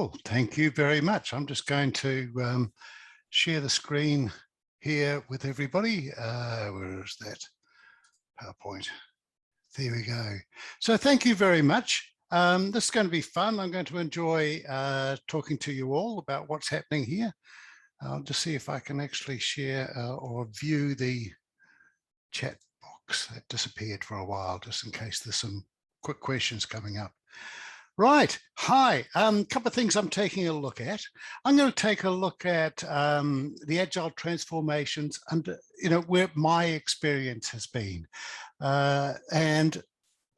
Cool, thank you very much. I'm just going to share the screen here with everybody. Where is that PowerPoint? There we go. So thank you very much. This is going to be fun. I'm going to enjoy talking to you all about what's happening here. I'll just see if I can actually share or view the chat box that disappeared for a while, just in case there's some quick questions coming up. Right. Hi. Couple of things I'm taking a look at. I'm going to take a look at the agile transformations and where my experience has been, and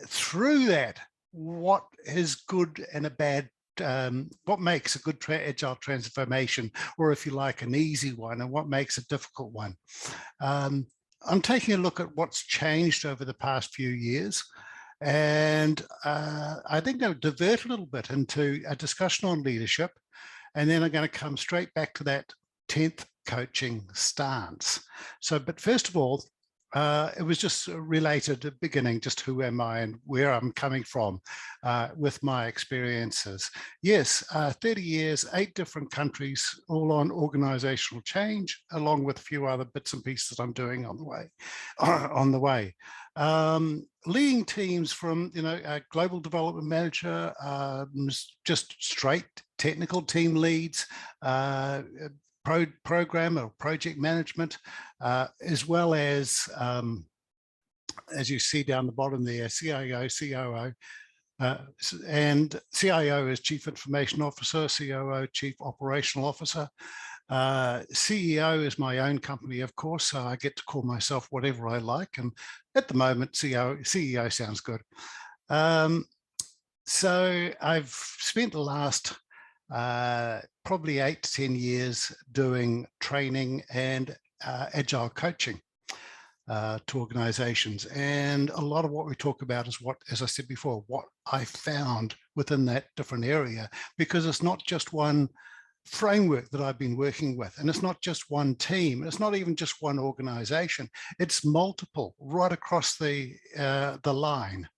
through that, what is good and a bad. What makes a good agile transformation, or if you like, an easy one, and what makes a difficult one. I'm taking a look at what's changed over the past few years. And I think I'll divert a little bit into a discussion on leadership, and then I'm going to come straight back to that 10th coaching stance. So, but first of all, it was just related at the beginning, just who am I and where I'm coming from with my experiences. Yes, 30 years, 8 different countries, all on organizational change, along with a few other bits and pieces I'm doing on the way. Leading teams from, a global development manager, just straight technical team leads, program or project management, as well as you see down the bottom there, CIO, COO, and CIO is Chief Information Officer, COO, Chief Operational Officer. CEO is my own company, of course, so I get to call myself whatever I like. And at the moment, CEO sounds good. So I've spent the last probably 8 to 10 years doing training and agile coaching to organizations. And a lot of what we talk about is what, as I said before, what I found within that different area, because it's not just one framework that I've been working with, and it's not just one team, it's not even just one organization, it's multiple right across the line.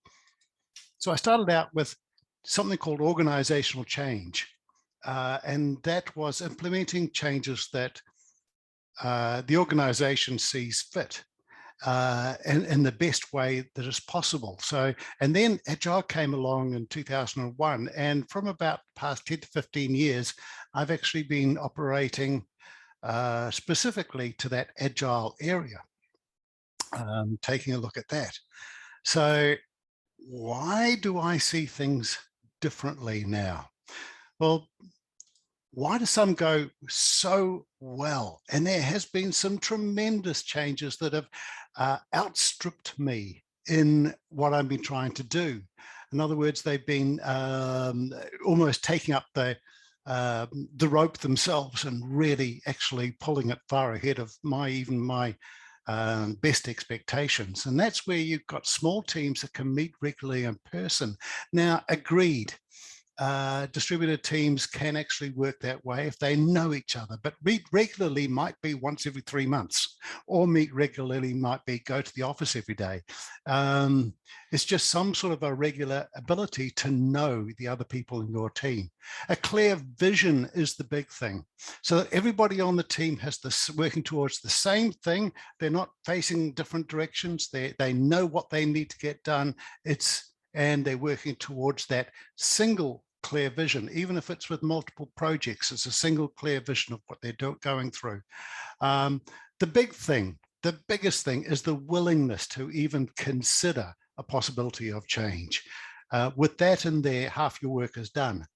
So I started out with something called organizational change, and that was implementing changes that the organization sees fit in the best way that is possible. So, and then Agile came along in 2001, and from about the past 10 to 15 years, I've actually been operating specifically to that Agile area, taking a look at that. So why do I see things differently now? Well, why do some go so well? And there has been some tremendous changes that have outstripped me in what I've been trying to do. In other words, they've been almost taking up the rope themselves and really actually pulling it far ahead of even my best expectations. And that's where you've got small teams that can meet regularly in person. Now, agreed. Distributed teams can actually work that way if they know each other, but meet regularly might be once every 3 months, or meet regularly might be go to the office every day. It's just some sort of a regular ability to know the other people in your team. A clear vision is the big thing. So that everybody on the team has this working towards the same thing. They're not facing different directions. They know what they need to get done. And they're working towards that single clear vision, even if it's with multiple projects. It's a single clear vision of what they're going through. The biggest thing is the willingness to even consider a possibility of change. With that in there, half your work is done.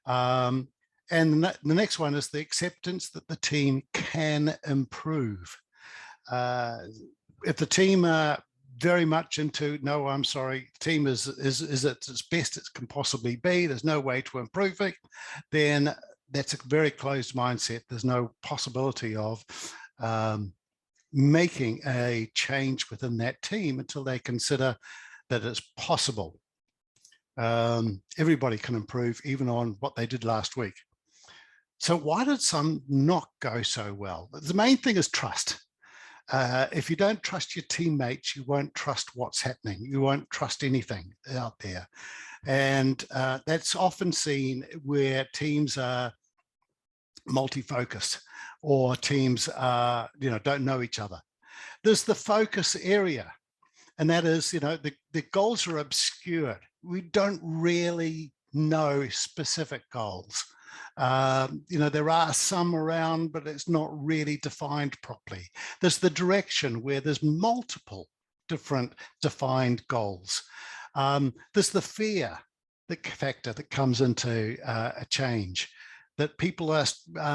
And the next one is the acceptance that the team can improve. If the team are very much into, no, I'm sorry, the team is at its best it can possibly be, there's no way to improve it, then that's a very closed mindset. There's no possibility of making a change within that team until they consider that it's possible. Everybody can improve even on what they did last week. So why did some not go so well? The main thing is trust. If you don't trust your teammates, you won't trust what's happening. You won't trust anything out there. And that's often seen where teams are multi-focused, or teams don't know each other. There's the focus area, and that is, the goals are obscured. We don't really know specific goals. There are some around, but it's not really defined properly. There's the direction, where there's multiple different defined goals. There's the fear factor that comes into a change, that people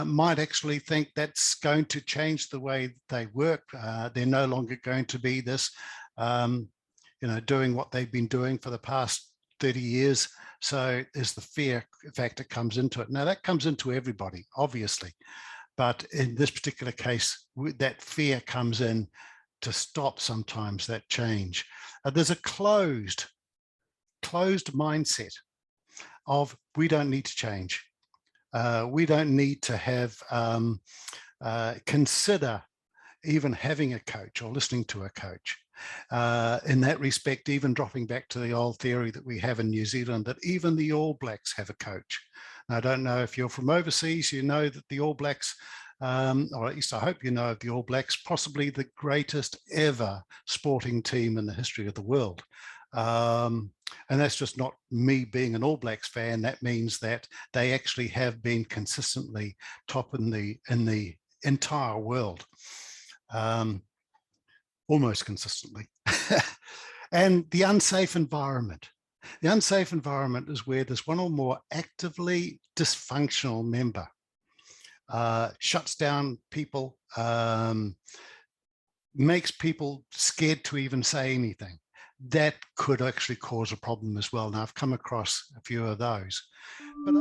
might actually think that's going to change the way they work. They're no longer going to be this, doing what they've been doing for the past 30 years. So there's the fear factor comes into it. Now that comes into everybody, obviously, but in this particular case, that fear comes in to stop sometimes that change. There's a closed mindset of, we don't need to change. We don't need to have consider even having a coach or listening to a coach. In that respect, even dropping back to the old theory that we have in New Zealand, that even the All Blacks have a coach. Now, I don't know if you're from overseas, you know that the All Blacks, or at least I hope you know of the All Blacks, possibly the greatest ever sporting team in the history of the world. And that's just not me being an All Blacks fan. That means that they actually have been consistently top in the entire world, almost consistently. And the unsafe environment. The unsafe environment is where there's one or more actively dysfunctional member, shuts down people, makes people scared to even say anything. That could actually cause a problem as well. Now, I've come across a few of those. But